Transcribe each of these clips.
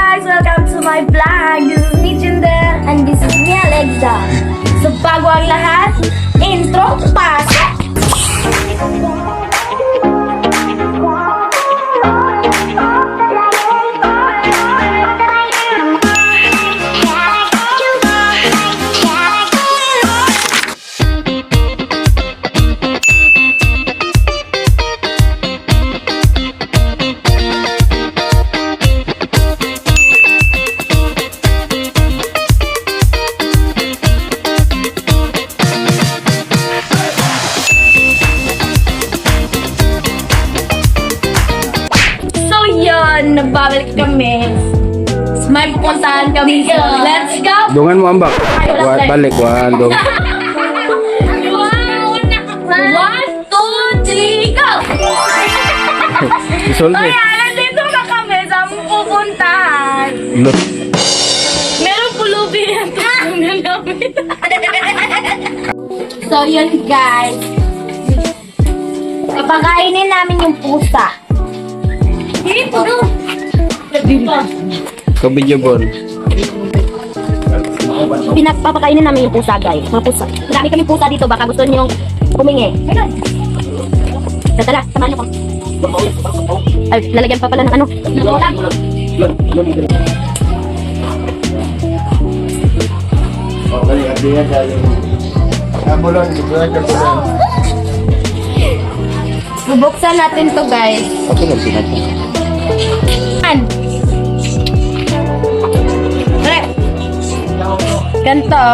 guys! Welcome to my vlog! This is me, Jinder, and this is me, Alexa. So, bago ang lahat, intro, pasok! Nagbabalik kami. May pupuntahan kami. So, let's go! Dungan mo ambak. Balik, dong. 1, 2, 3, go! Isolve. Kaya, nandito na kami sa pupuntahan. Look. Meron pulubi yan na namin. So, yun guys. Papakainin namin yung pusa. Dito, no? Kabidyo bon. Pinagpapakainin namin yung pusa, guys. Mga pusa. Marami kami pusa dito. Baka gusto nyo humingi. Tala, samahan nyo ko. Ay, lalagyan pa pala ng ano. Bubuksan natin to, guys. Ako lang sinatang. Ganto.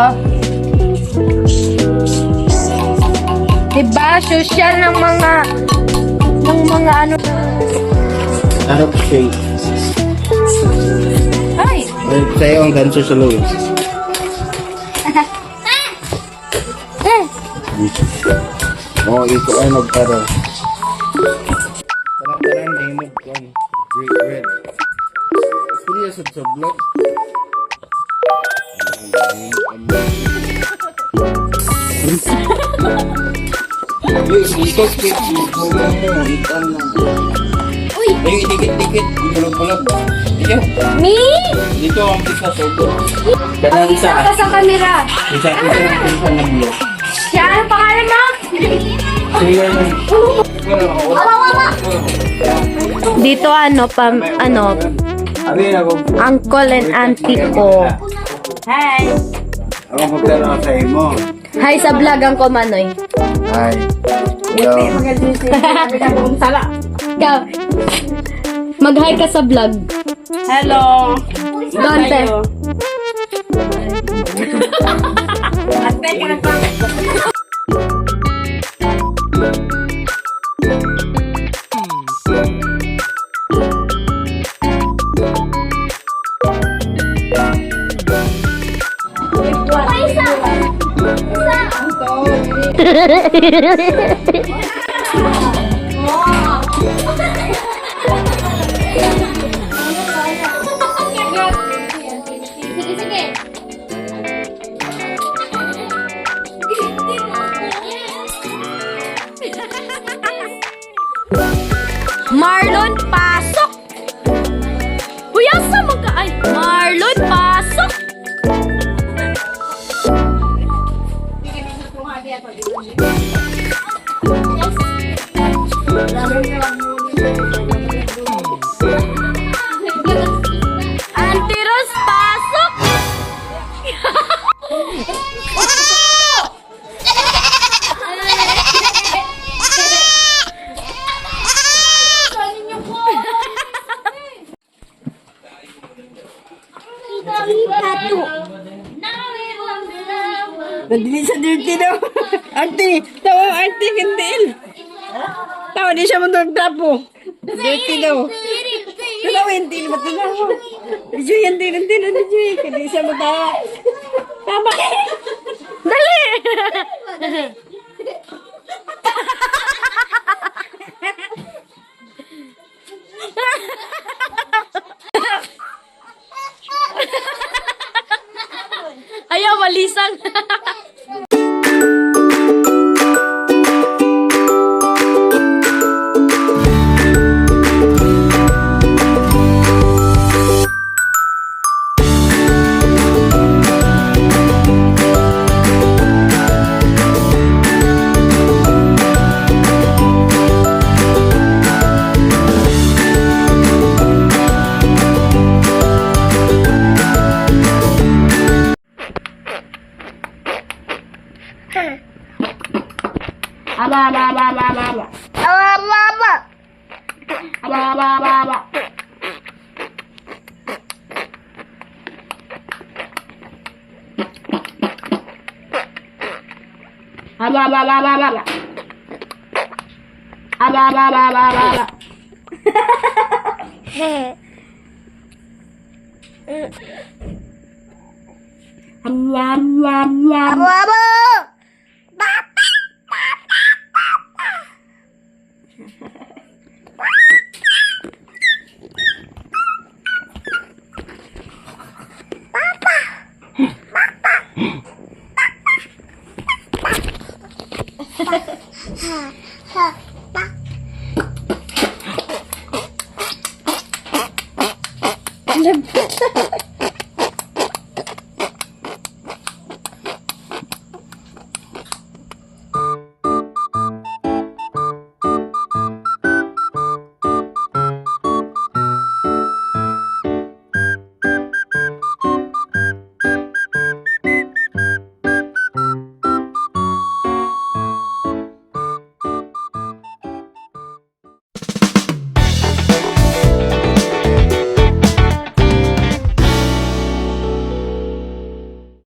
Diba? Social ng mga ano. Arab shake. Ay! Sa'yo ang ganso sa loob. Oo, ito ay nagtaro. Parang name of one. Great red. Serious sa vlog. Ito, itan lang. Uy! Ay, dikit-dikit. Bulog-bulog. Dito. Me? Dito ang isa sobo. Kanang isa. Ka sa kamera. Isa na bulog. Siya, ano pangalan mo? Sige na. Dito Abi ako. uncle and auntie ko. Hi! Ako magdala sa imo. Hi sa vlog ang ko, Manoy. Hi. Hello. Ikaw, mag-hi ka sa vlog. Hello. Donte. Marlon, pasok! Uy, asa mo ka? Ay, Marlon, pasok! Auntie Rose, pasok! Nandili sa dirty daw. Auntie, tawa auntie Kendel. Tawa di siya magtrapo. Dirty daw. Tawa hindi ba't na ako? Diyo yan din, diyo. Hindi siya magtawa. Tama. Dali! Ayaw, malisang. Aba, aba, aba, aba, aba, aba. Aba, aba, aba, aba. Aba, aba, aba, aba, aba. Aba, aba, aba, aba, aba, aba. Aba, aba, aba, aba. Papa.